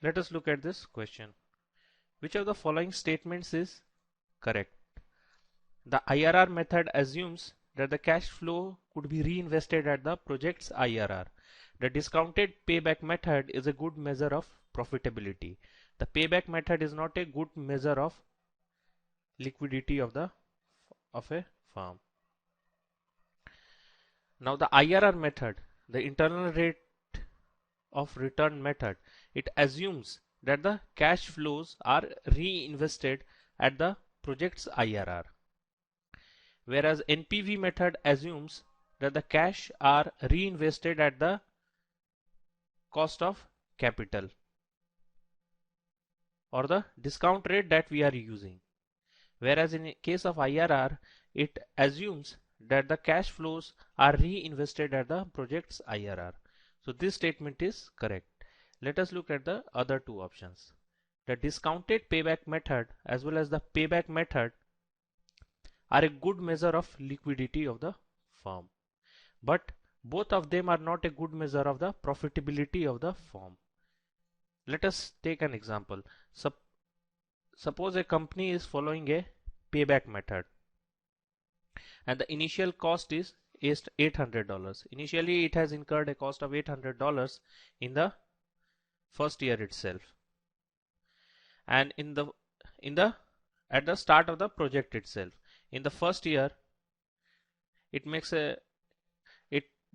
Let us look at this question. Which of the following statements is correct? The IRR method assumes that the cash flow could be reinvested at the project's IRR. The discounted payback method is a good measure of profitability. The payback method is not a good measure of liquidity of a firm. Now the IRR method, the internal rate of return method, it assumes that the cash flows are reinvested at the project's IRR. Whereas NPV method assumes that the cash are reinvested at the cost of capital or the discount rate that we are using. Whereas in case of IRR, it assumes that the cash flows are reinvested at the project's IRR. So this statement is correct. Let us look at the other two options. The discounted payback method as well as the payback method are a good measure of liquidity of the firm, but both of them are not a good measure of the profitability of the firm. Let us take an example. Suppose a company is following a payback method and the initial cost is $800. Initially it has incurred a cost of $800 in the first year itself, and at the start of the project itself, in the first year it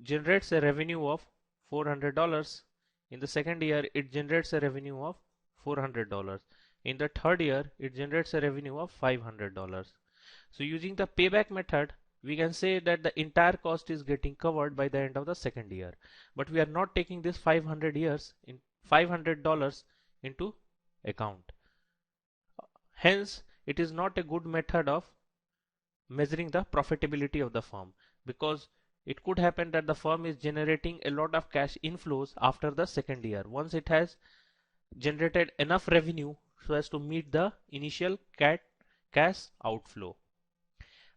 generates a revenue of $400. In the second year it generates a revenue of $400. In the third year it generates a revenue of $500. So using the payback method, we can say that the entire cost is getting covered by the end of the second year, but we are not taking this $500 into account. Hence it is not a good method of measuring the profitability of the firm, because it could happen that the firm is generating a lot of cash inflows after the second year, once it has generated enough revenue so as to meet the initial cash outflow.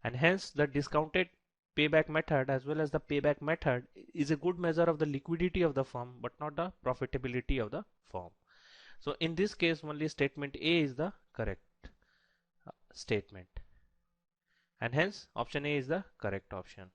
And hence the discounted payback method as well as the payback method is a good measure of the liquidity of the firm, but not the profitability of the firm. So in this case only statement A is the correct statement, and hence option A is the correct option.